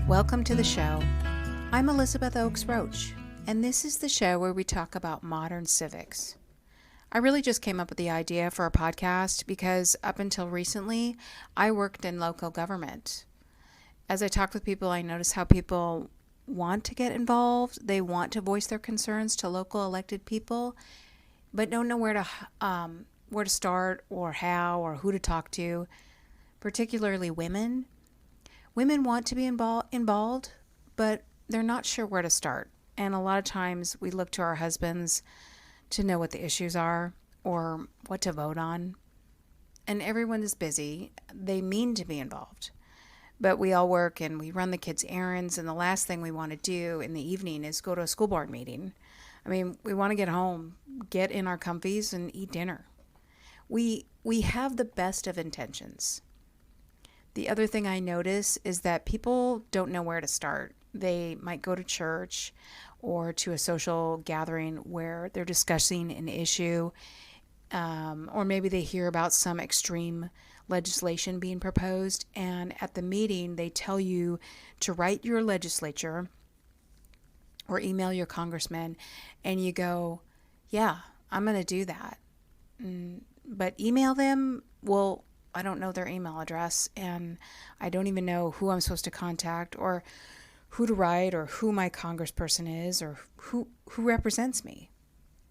Welcome to the show. I'm Elizabeth Oakes Roach, and this is the show where we talk about modern civics. I really just came up with the idea for a podcast because up until recently, I worked in local government. As I talk with people, I notice how people want to get involved. They want to voice their concerns to local elected people, but don't know where to start or how or who to talk to, particularly women. Women want to be involved, but they're not sure where to start. And a lot of times we look to our husbands to know what the issues are or what to vote on. And everyone is busy. They mean to be involved. But we all work and we run the kids' errands, and the last thing we want to do in the evening is go to a school board meeting. I mean, we want to get home, get in our comfies, and eat dinner. We have the best of intentions. The other thing I notice is that people don't know where to start. They might go to church or to a social gathering where they're discussing an issue, or maybe they hear about some extreme legislation being proposed, and at the meeting they tell you to write your legislature or email your congressman, and you go, yeah, I'm going to do that. But email them, well, I don't know their email address, and I don't even know who I'm supposed to contact or who to write or who my congressperson is or who represents me.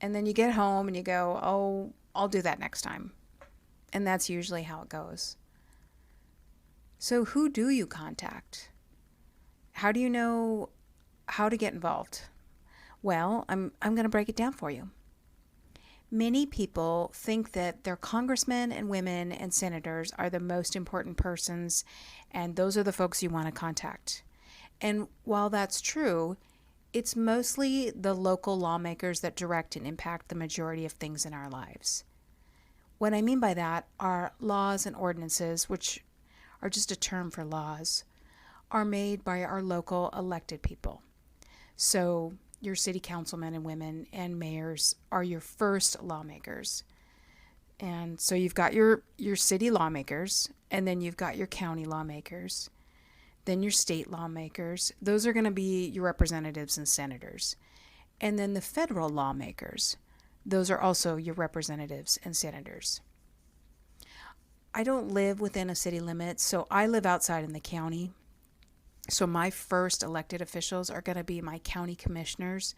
And then you get home and you go, oh, I'll do that next time. And that's usually how it goes. So who do you contact? How do you know how to get involved? Well, I'm going to break it down for you. Many people think that their congressmen and women and senators are the most important persons, and those are the folks you want to contact. And while that's true, it's mostly the local lawmakers that direct and impact the majority of things in our lives. What I mean by that are laws and ordinances, which are just a term for laws, are made by our local elected people. So your city councilmen and women and mayors are your first lawmakers. And so you've got your city lawmakers, and then you've got your county lawmakers, then your state lawmakers. Those are going to be your representatives and senators. And then the federal lawmakers, those are also your representatives and senators. I don't live within a city limit, so I live outside in the county. So my first elected officials are going to be my county commissioners.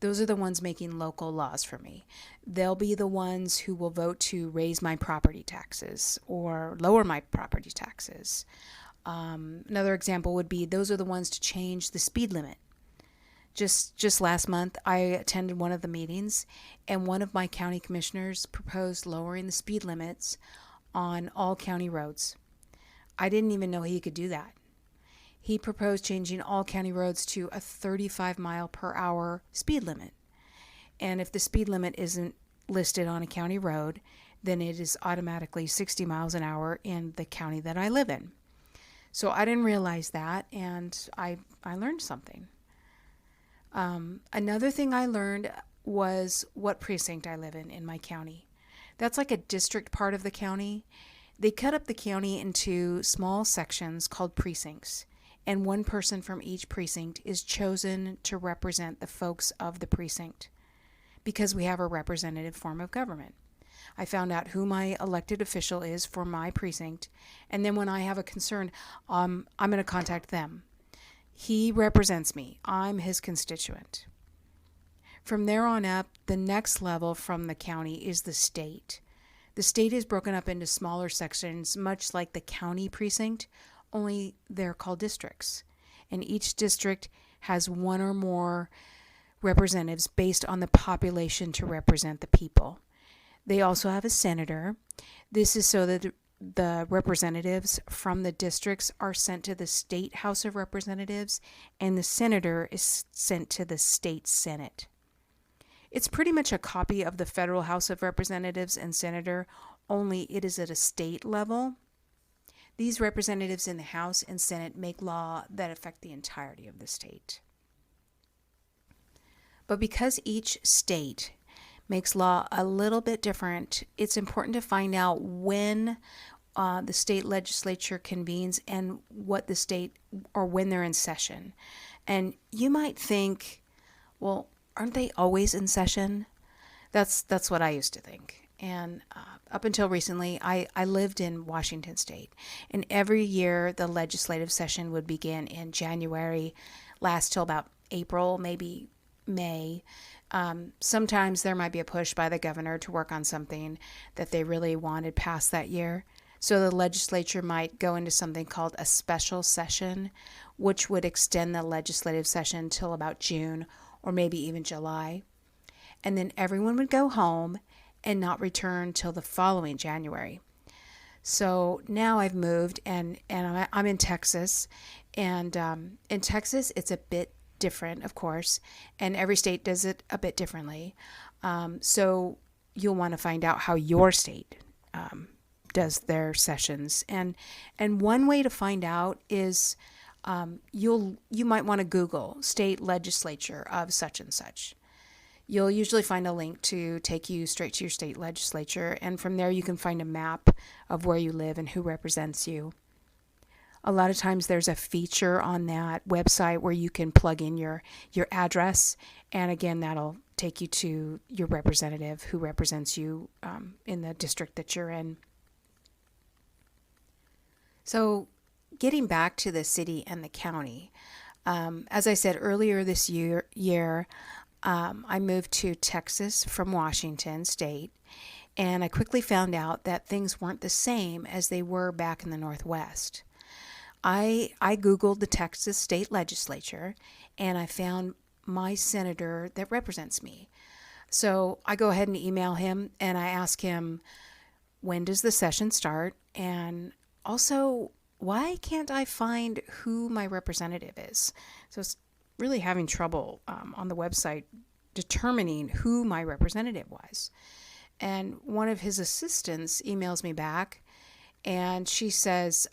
Those are the ones making local laws for me. They'll be the ones who will vote to raise my property taxes or lower my property taxes. Another example would be those are the ones to change the speed limit. Just last month, I attended one of the meetings, and one of my county commissioners proposed lowering the speed limits on all county roads. I didn't even know he could do that. He proposed changing all county roads to a 35 mile per hour speed limit. And if the speed limit isn't listed on a county road, then it is automatically 60 miles an hour in the county that I live in. So I didn't realize that, and I learned something. Another thing I learned was what precinct I live in my county. That's like a district part of the county. They cut up the county into small sections called precincts, and one person from each precinct is chosen to represent the folks of the precinct because we have a representative form of government. I found out who my elected official is for my precinct, and then when I have a concern, I'm going to contact them. He represents me. I'm his constituent. From there on up, the next level from the county is the state. The state is broken up into smaller sections, much like the county precinct, only they're called districts. And each district has one or more representatives based on the population to represent the people. They also have a senator. This is so that the representatives from the districts are sent to the state House of Representatives, and the senator is sent to the state Senate. It's pretty much a copy of the federal House of Representatives and senator, only it is at a state level. These representatives in the House and Senate make law that affect the entirety of the state. But because each state makes law a little bit different, it's important to find out when the state legislature convenes and what the state or when they're in session. And you might think, well, aren't they always in session? That's what I used to think. And up until recently, I lived in Washington State. And every year, the legislative session would begin in January, last till about April, maybe May. Sometimes there might be a push by the governor to work on something that they really wanted passed that year. So the legislature might go into something called a special session, which would extend the legislative session till about June or maybe even July. And then everyone would go home and not return till the following January. So now I've moved and I'm in Texas. And in Texas, it's a bit different, of course, and every state does it a bit differently. So you'll want to find out how your state does their sessions. And one way to find out is you might want to Google state legislature of such and such. You'll usually find a link to take you straight to your state legislature, and from there you can find a map of where you live and who represents you. A lot of times there's a feature on that website where you can plug in your address, and again, that'll take you to your representative who represents you in the district that you're in. So getting back to the city and the county, as I said earlier this year, I moved to Texas from Washington State, and I quickly found out that things weren't the same as they were back in the Northwest. I Googled the Texas state legislature, and I found my senator that represents me. So I go ahead and email him, and I ask him, when does the session start? And also, why can't I find who my representative is? So it's really having trouble on the website determining who my representative was. And one of his assistants emails me back, and she says,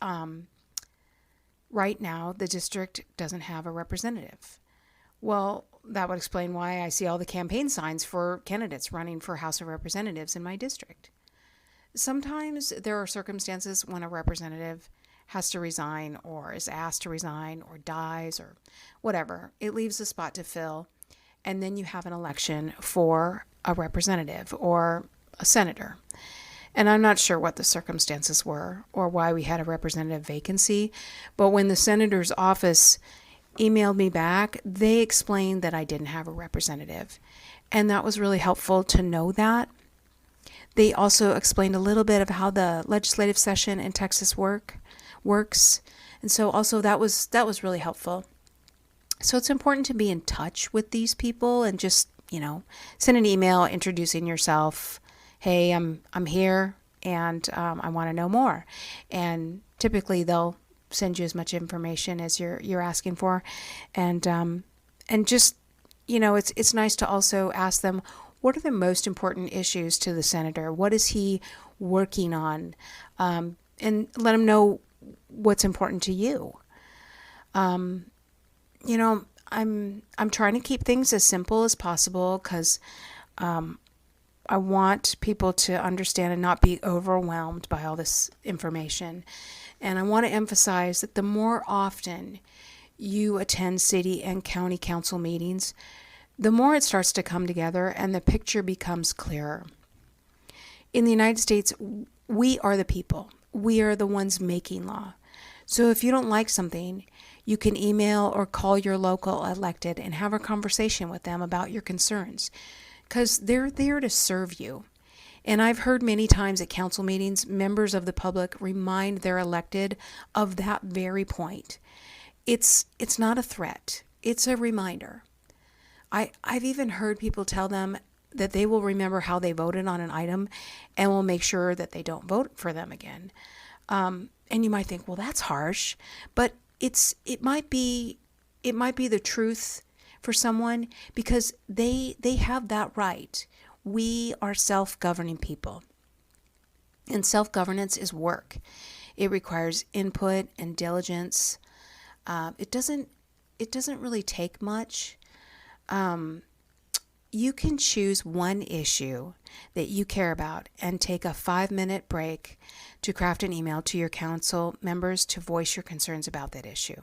right now, the district doesn't have a representative. Well, that would explain why I see all the campaign signs for candidates running for House of Representatives in my district. Sometimes there are circumstances when a representative has to resign or is asked to resign or dies or whatever. It leaves a spot to fill, and then you have an election for a representative or a senator. And I'm not sure what the circumstances were or why we had a representative vacancy, but when the senator's office emailed me back, they explained that I didn't have a representative. And that was really helpful to know that. They also explained a little bit of how the legislative session in Texas works. And so also that was really helpful. So it's important to be in touch with these people and just, send an email introducing yourself. Hey, I'm here and I want to know more. And typically they'll send you as much information as you're asking for. And just, it's nice to also ask them, what are the most important issues to the senator? What is he working on? And let him know what's important to you. I'm trying to keep things as simple as possible because I want people to understand and not be overwhelmed by all this information. And I want to emphasize that the more often you attend city and county council meetings, the more it starts to come together and the picture becomes clearer. In the United States, we are the people. We are the ones making law. So if you don't like something, you can email or call your local elected and have a conversation with them about your concerns, because they're there to serve you. And I've heard many times at council meetings, members of the public remind their elected of that very point. It's not a threat. It's a reminder. I've even heard people tell them that they will remember how they voted on an item and will make sure that they don't vote for them again. And you might think, well, that's harsh, but it might be the truth for someone because they have that right. We are self-governing people. And self-governance is work. It requires input and diligence. It doesn't really take much. You can choose one issue that you care about and take a 5-minute break to craft an email to your council members to voice your concerns about that issue,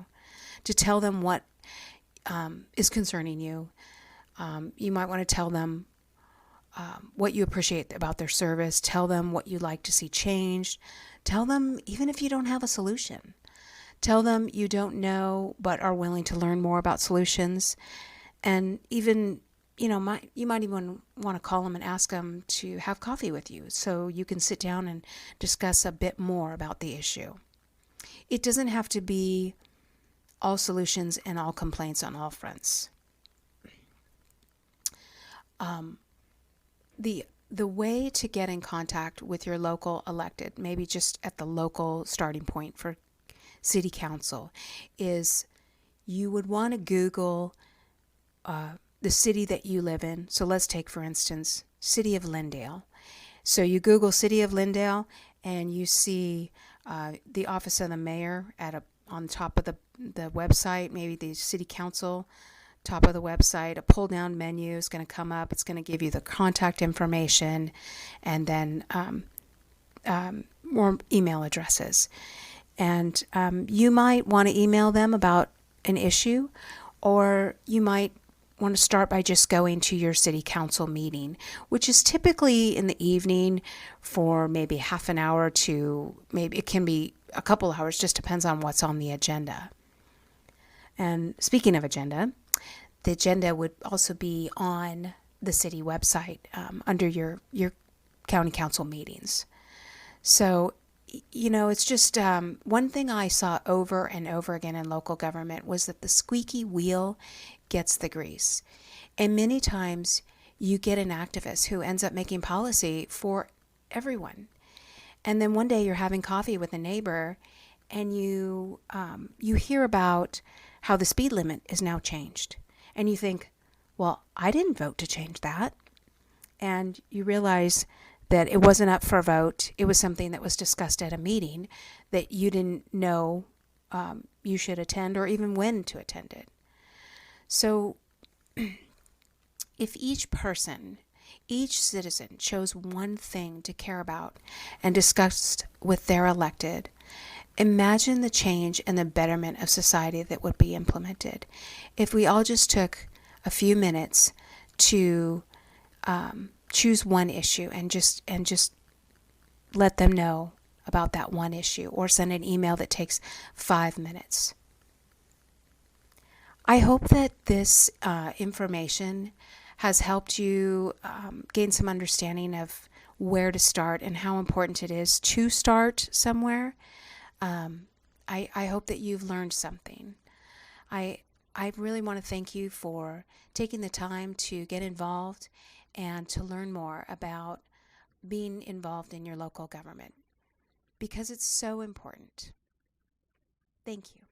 to tell them what is concerning you. You might want to tell them what you appreciate about their service. Tell them what you'd like to see changed. Tell them even if you don't have a solution. Tell them you don't know but are willing to learn more about solutions. And even, you might even want to call them and ask them to have coffee with you so you can sit down and discuss a bit more about the issue. It doesn't have to be all solutions and all complaints on all fronts. The way to get in contact with your local elected, maybe just at the local starting point for city council, is you would want to Google the city that you live in. So let's take, for instance, City of Lindale. So you Google City of Lindale and you see the office of the mayor on top of the website, maybe the city council top of the website. A pull down menu is going to come up. It's going to give you the contact information and then more email addresses. And you might want to email them about an issue, or you might want to start by just going to your city council meeting, which is typically in the evening for maybe half an hour to maybe it can be a couple hours, just depends on what's on the agenda. And speaking of agenda, the agenda would also be on the city website under your county council meetings. So, it's just one thing I saw over and over again in local government was that the squeaky wheel gets the grease. And many times you get an activist who ends up making policy for everyone. And then one day you're having coffee with a neighbor and you hear about how the speed limit is now changed. And you think, well, I didn't vote to change that. And you realize that it wasn't up for a vote. It was something that was discussed at a meeting that you didn't know you should attend or even when to attend it. So if each citizen chose one thing to care about and discussed with their elected, imagine the change and the betterment of society that would be implemented if we all just took a few minutes to choose one issue and just let them know about that one issue, or send an email that takes 5 minutes. I hope that this information has helped you gain some understanding of where to start and how important it is to start somewhere. I hope that you've learned something. I really want to thank you for taking the time to get involved and to learn more about being involved in your local government, because it's so important. Thank you.